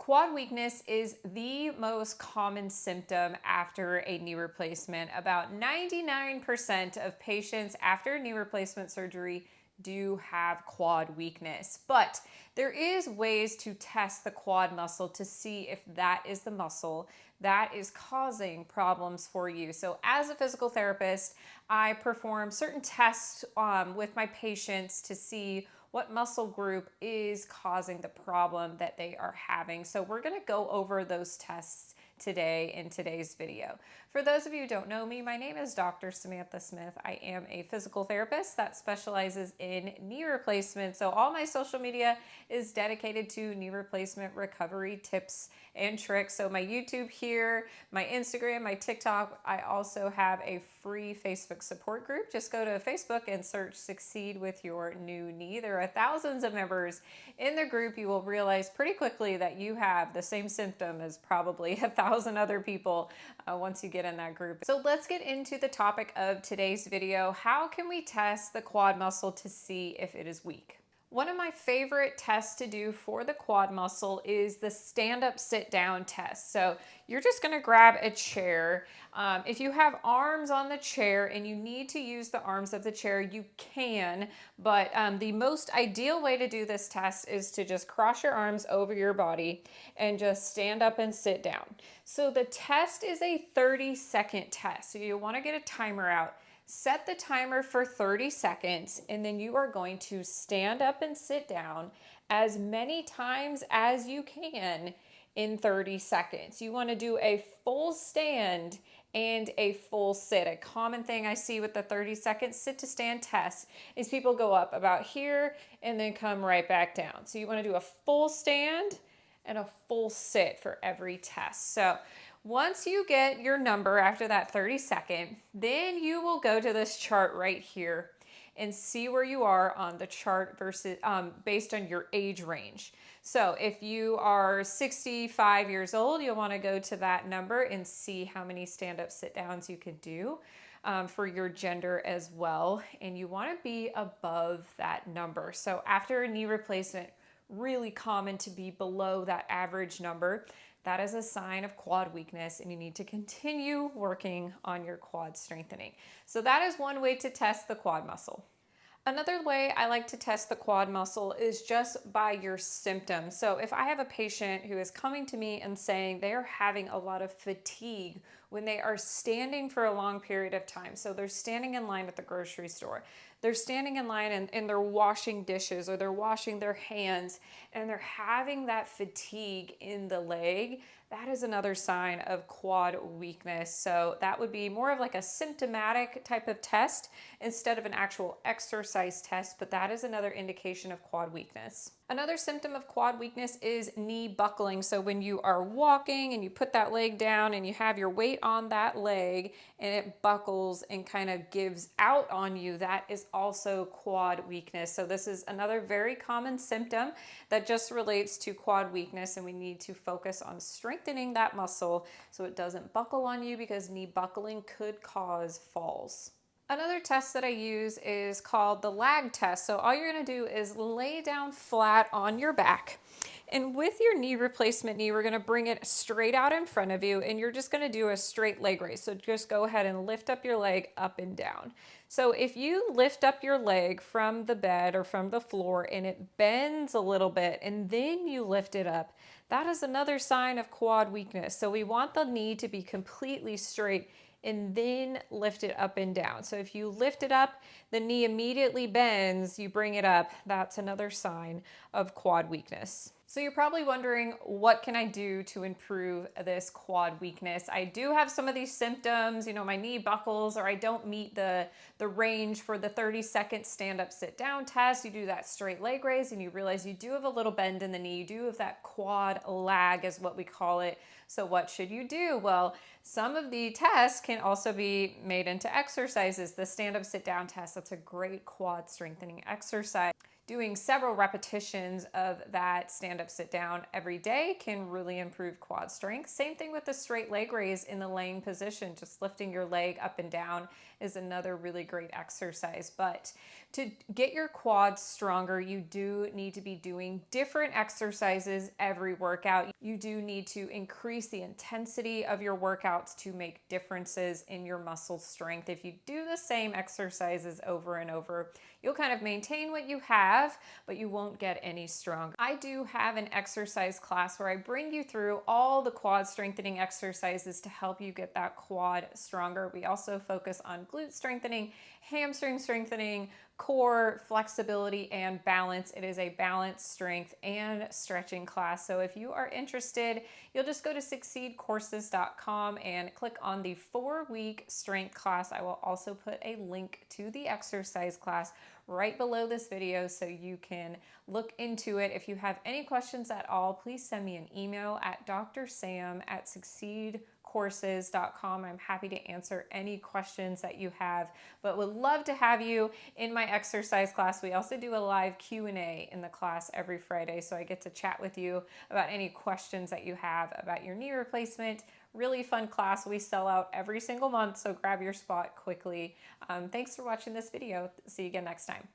Quad weakness is the most common symptom after a knee replacement. About 99% of patients after knee replacement surgery do have quad weakness, but there is ways to test the quad muscle to see if that is the muscle that is causing problems for you. So as a physical therapist, I perform certain tests with my patients to see what muscle group is causing the problem that they are having. So we're going to go over those tests today in today's video. For those of you who don't know me, my name is Dr. Samantha Smith. I am a physical therapist that specializes in knee replacement. So all my social media is dedicated to knee replacement recovery tips and tricks. So my YouTube here, my Instagram, my TikTok, I also have a free Facebook support group. Just go to Facebook and search Succeed with Your New Knee. There are thousands of members in the group. You will realize pretty quickly that you have the same symptom as probably 1,000 other people once you get in that group. So let's get into the topic of today's video. How can we test the quad muscle to see if it is weak? One of my favorite tests to do for the quad muscle is the stand-up sit-down test. So you're just gonna grab a chair. If you have arms on the chair and you need to use the arms of the chair, you can, but the most ideal way to do this test is to just cross your arms over your body and just stand up and sit down. So the test is a 30-second test. So you wanna get a timer out. Set the timer for 30 seconds, and then you are going to stand up and sit down as many times as you can in 30 seconds. You want to do a full stand and a full sit. A common thing I see with the 30-second sit to stand test is people go up about here and then come right back down. So you want to do a full stand and a full sit for every test. So once you get your number after that 30-second, then you will go to this chart right here and see where you are on the chart versus based on your age range. So if you are 65 years old, you'll want to go to that number and see how many stand-up sit-downs you could do for your gender as well. And you want to be above that number. So after a knee replacement, really common to be below that average number. That is a sign of quad weakness, and you need to continue working on your quad strengthening. So that is one way to test the quad muscle. Another way I like to test the quad muscle is just by your symptoms. So if I have a patient who is coming to me and saying they are having a lot of fatigue when they are standing for a long period of time. So they're standing in line at the grocery store. They're standing in line and they're washing dishes or they're washing their hands and they're having that fatigue in the leg. That is another sign of quad weakness. So that would be more of like a symptomatic type of test instead of an actual exercise test, but that is another indication of quad weakness. Another symptom of quad weakness is knee buckling. So when you are walking and you put that leg down and you have your weight on that leg and it buckles and kind of gives out on you, that is also quad weakness. So this is another very common symptom that just relates to quad weakness, and we need to focus on strengthening that muscle so it doesn't buckle on you, because knee buckling could cause falls. Another test that I use is called the lag test. So all you're going to do is lay down flat on your back. And with your knee replacement knee, we're going to bring it straight out in front of you, and you're just going to do a straight leg raise. So just go ahead and lift up your leg up and down. So if you lift up your leg from the bed or from the floor and it bends a little bit and then you lift it up, that is another sign of quad weakness. So we want the knee to be completely straight and then lift it up and down. So if you lift it up, the knee immediately bends, you bring it up, that's another sign of quad weakness. So you're probably wondering, what can I do to improve this quad weakness? I do have some of these symptoms, my knee buckles, or I don't meet the range for the 30-second stand-up sit-down test. You do that straight leg raise and you realize you do have a little bend in the knee. You do have that quad lag is what we call it. So what should you do? Well, some of the tests can also be made into exercises. The stand-up sit-down test, that's a great quad strengthening exercise. Doing several repetitions of that stand up, sit down every day can really improve quad strength. Same thing with the straight leg raise in the laying position. Just lifting your leg up and down is another really great exercise. But to get your quads stronger, you do need to be doing different exercises every workout. You do need to increase the intensity of your workouts to make differences in your muscle strength. If you do the same exercises over and over, you'll kind of maintain what you have, but you won't get any stronger. I do have an exercise class where I bring you through all the quad strengthening exercises to help you get that quad stronger. We also focus on glute strengthening, hamstring strengthening, core flexibility, and balance. It is a balance, strength, and stretching class. So if you are interested, you'll just go to succeedcourses.com and click on the 4-week strength class. I will also put a link to the exercise class right below this video so you can look into it. If you have any questions at all, please send me an email at drsam@succeedcourses.com. I'm happy to answer any questions that you have, but would love to have you in my exercise class. We also do a live Q&A in the class every Friday, so I get to chat with you about any questions that you have about your knee replacement. Really fun class. We sell out every single month, so grab your spot quickly. Thanks for watching this video. See you again next time.